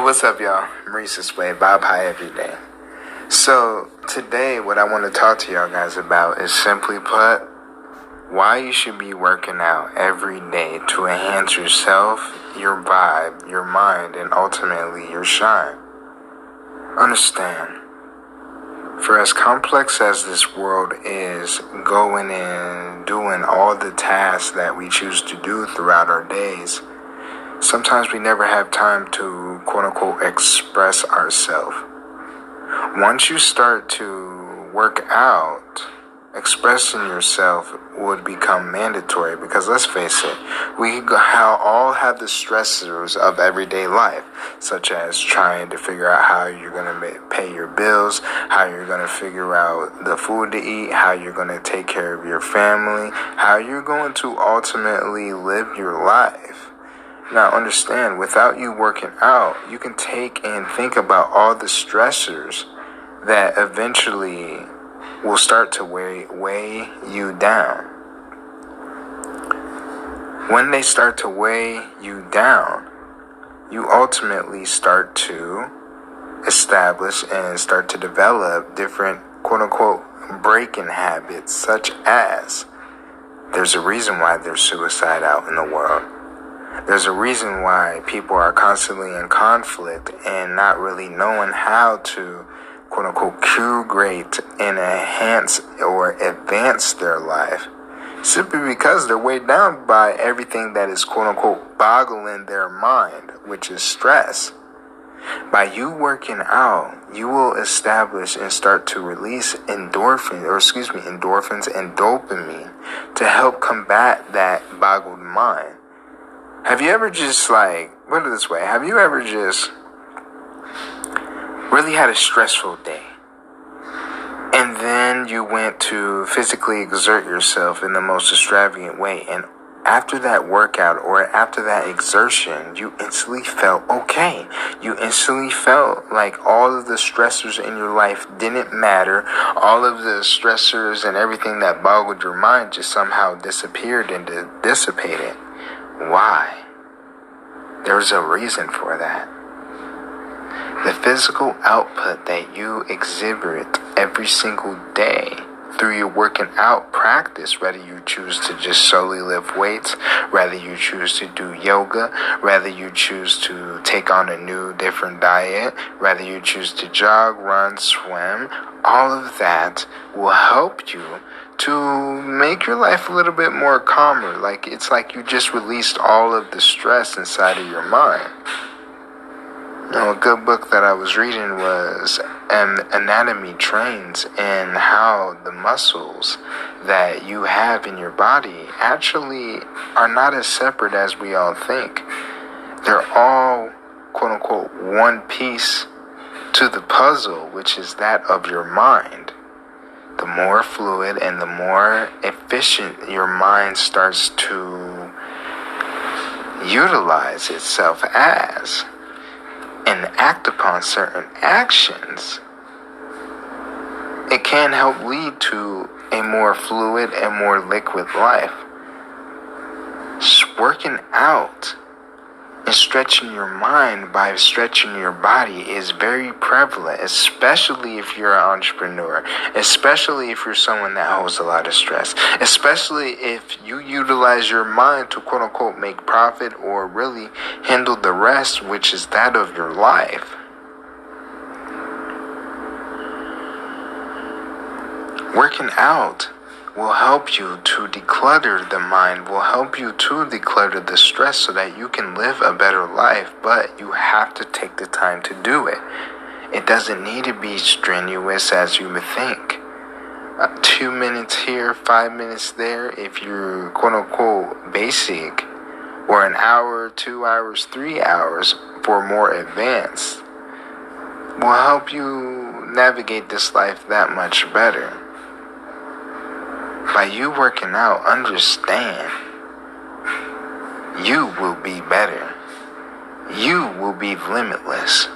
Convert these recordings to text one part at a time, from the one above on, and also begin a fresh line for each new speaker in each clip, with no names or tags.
What's up, y'all? Maurice this way, Bob High every day. So, today, what I want to talk to y'all guys about is simply put, why you should be working out every day to enhance yourself, your vibe, your mind, and ultimately your shine. Understand, for as complex as this world is, going and doing all the tasks that we choose to do throughout our days, sometimes we never have time to, quote-unquote, express ourselves. Once you start to work out, expressing yourself would become mandatory because, let's face it, we all have the stressors of everyday life, such as trying to figure out how you're going to pay your bills, how you're going to figure out the food to eat, how you're going to take care of your family, how you're going to ultimately live your life. Now, understand, without you working out, you can take and think about all the stressors that eventually will start to weigh you down. When they start to weigh you down, you ultimately start to establish and start to develop different, quote-unquote, breaking habits, such as there's a reason why there's suicide out in the world. There's a reason why people are constantly in conflict and not really knowing how to, quote-unquote, curate and enhance or advance their life. Simply because they're weighed down by everything that is, quote-unquote, boggling their mind, which is stress. By you working out, you will establish and start to release endorphins and dopamine to help combat that boggled mind. Have you ever just put it this way, have you ever just really had a stressful day, and then you went to physically exert yourself in the most extravagant way, and after that workout or after that exertion, you instantly felt okay. You instantly felt like all of the stressors in your life didn't matter. All of the stressors and everything that boggled your mind just somehow disappeared and dissipated. Why? There's a reason for that. The physical output that you exhibit every single day through your working out practice, whether you choose to just solely lift weights, whether you choose to do yoga, whether you choose to take on a new, different diet, whether you choose to jog, run, swim, all of that will help you to make your life a little bit more calmer. It's like you just released all of the stress inside of your mind. A good book that I was reading was Anatomy Trains, and how the muscles that you have in your body actually are not as separate as we all think. They're all, quote-unquote, one piece to the puzzle, which is that of your mind. The more fluid and the more efficient your mind starts to utilize itself as and act upon certain actions, it can help lead to a more fluid and more liquid life. Working out and stretching your mind by stretching your body is very prevalent, especially if you're an entrepreneur, especially if you're someone that holds a lot of stress, especially if you utilize your mind to, quote-unquote, make profit or really handle the rest, which is that of your life. Working out will help you to declutter the mind, will help you to declutter the stress so that you can live a better life, but you have to take the time to do it. It doesn't need to be strenuous as you would think. 2 minutes here, 5 minutes there, if you're quote-unquote basic, or an hour, 2 hours, 3 hours for more advanced, will help you navigate this life that much better. By you working out, understand, you will be better. You will be limitless.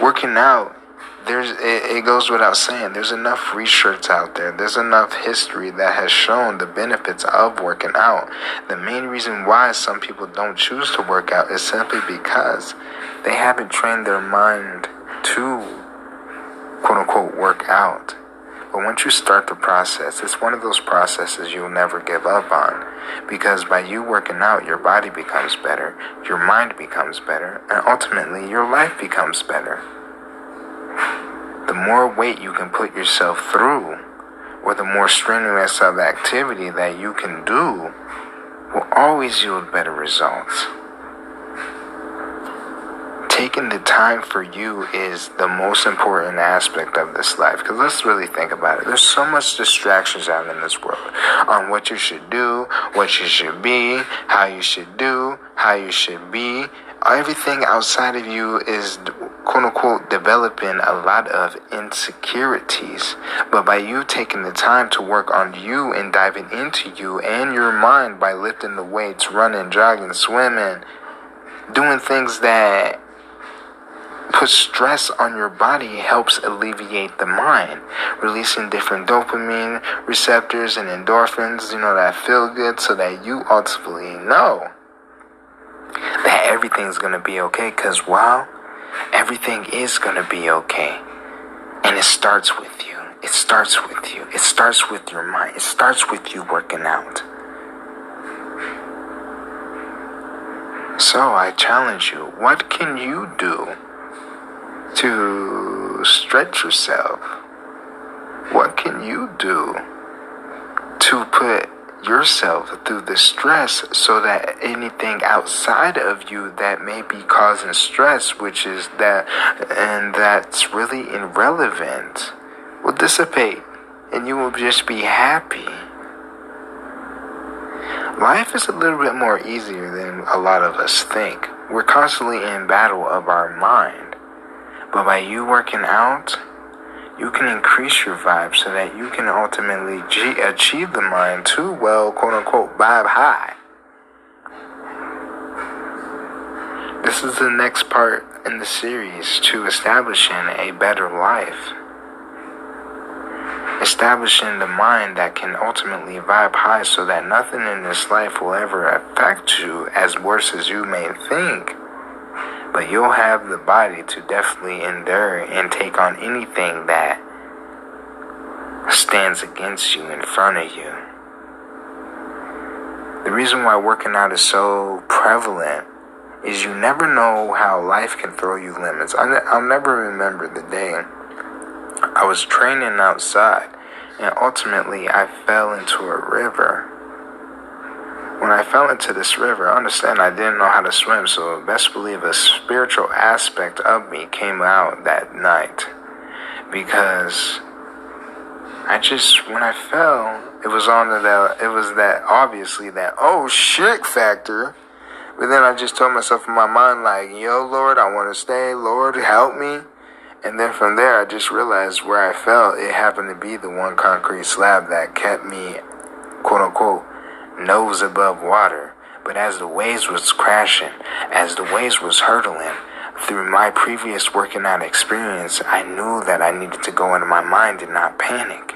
Working out, it goes without saying, there's enough research out there. There's enough history that has shown the benefits of working out. The main reason why some people don't choose to work out is simply because they haven't trained their mind to, quote unquote, work out. But once you start the process, it's one of those processes you'll never give up on. Because by you working out, your body becomes better, your mind becomes better, and ultimately your life becomes better. The more weight you can put yourself through, or the more strenuous of activity that you can do, will always yield better results. Taking the time for you is the most important aspect of this life. Because let's really think about it. There's so much distractions out in this world on what you should do, what you should be, how you should do, how you should be. Everything outside of you is, quote unquote, developing a lot of insecurities. But by you taking the time to work on you and diving into you and your mind by lifting the weights, running, jogging, swimming, doing things that put stress on your body helps alleviate the mind, releasing different dopamine receptors and endorphins, that feel good, so that you ultimately know that everything's going to be okay. Because, everything is going to be okay. And it starts with you. It starts with you. It starts with your mind. It starts with you working out. So I challenge you, what can you do to stretch yourself? What can you do to put yourself through the stress so that anything outside of you that may be causing stress, that's really irrelevant, will dissipate and you will just be happy? Life is a little bit more easier than a lot of us think. We're constantly in battle of our mind. But by you working out, you can increase your vibe so that you can ultimately achieve the mind to, quote unquote, vibe high. This is the next part in the series to establishing a better life. Establishing the mind that can ultimately vibe high so that nothing in this life will ever affect you as worse as you may think. But you'll have the body to definitely endure and take on anything that stands against you, in front of you. The reason why working out is so prevalent is you never know how life can throw you limits. I'll never remember the day I was training outside and ultimately I fell into a river. When I fell into this river, understand I didn't know how to swim, so best believe a spiritual aspect of me came out that night. Because when I fell, it was that obviously that, oh shit factor. But then I just told myself in my mind, like, yo, Lord, I want to stay. Lord, help me. And then from there, I just realized where I fell, it happened to be the one concrete slab that kept me, quote unquote, nose above water. But as the waves was crashing, as the waves was hurtling, through my previous working out experience, I knew that I needed to go into my mind and not panic.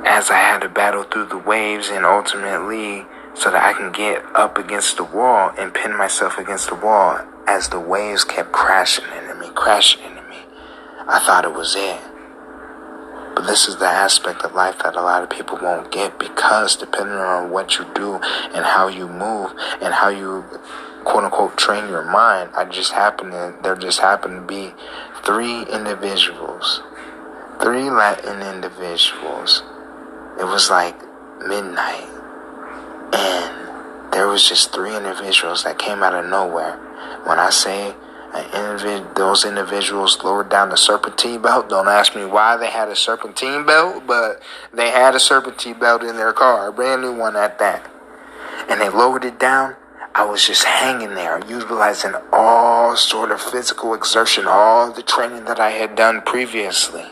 As I had to battle through the waves and ultimately so that I can get up against the wall and pin myself against the wall as the waves kept crashing into me. I thought it was it. But this is the aspect of life that a lot of people won't get, because depending on what you do and how you move and how you, quote unquote, train your mind, there just happened to be three Latin individuals. It was like midnight, and there was just three individuals that came out of nowhere. When I say those individuals lowered down the serpentine belt. Don't ask me why they had a serpentine belt, but they had a serpentine belt in their car, a brand new one at that. And they lowered it down. I was just hanging there, utilizing all sort of physical exertion, all the training that I had done previously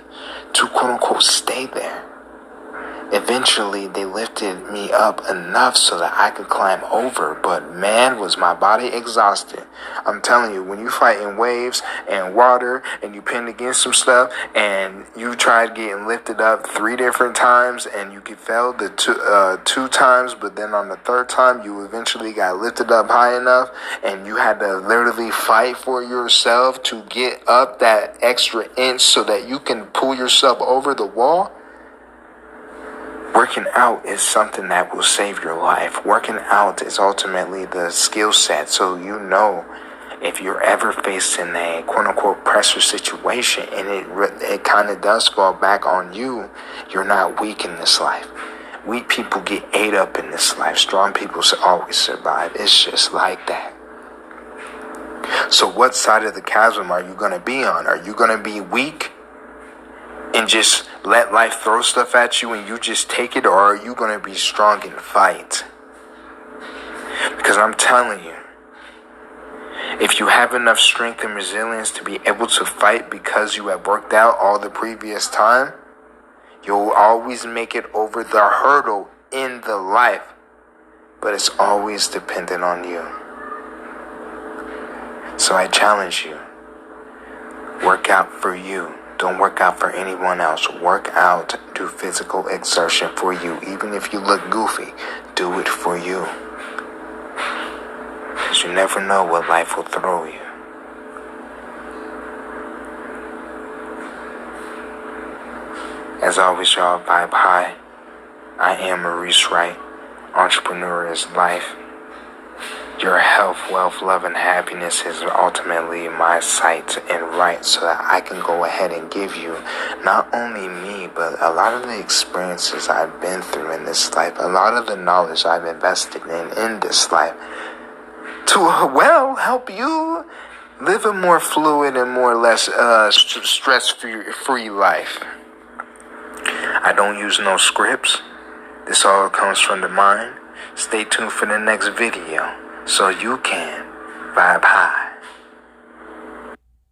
to, quote unquote, stay there. Eventually, they lifted me up enough so that I could climb over, but man, was my body exhausted. I'm telling you, when you fight in waves and water and you pinned against some stuff and you tried getting lifted up 3 different times and you failed the two times, but then on the 3rd time, you eventually got lifted up high enough and you had to literally fight for yourself to get up that extra inch so that you can pull yourself over the wall. Working out is something that will save your life. Working out is ultimately the skill set. So you know, if you're ever facing a quote-unquote pressure situation and it kind of does fall back on you, you're not weak in this life. Weak people get ate up in this life. Strong people always survive. It's just like that. So what side of the chasm are you going to be on? Are you going to be weak and just let life throw stuff at you and you just take it, or are you going to be strong and fight? Because I'm telling you, if you have enough strength and resilience to be able to fight because you have worked out all the previous time, you'll always make it over the hurdle in the life. But it's always dependent on you. So I challenge you, work out for you. Don't work out for anyone else. Work out, do physical exertion for you. Even if you look goofy, do it for you. Because you never know what life will throw you. As always, y'all, vibe high. I am Maurice Wright. Entrepreneur is life. Your health, wealth, love, and happiness is ultimately my sight and right, so that I can go ahead and give you not only me, but a lot of the experiences I've been through in this life, a lot of the knowledge I've invested in this life, to, help you live a more fluid and more or less stress-free life. I don't use no scripts. This all comes from the mind. Stay tuned for the next video so you can vibe high.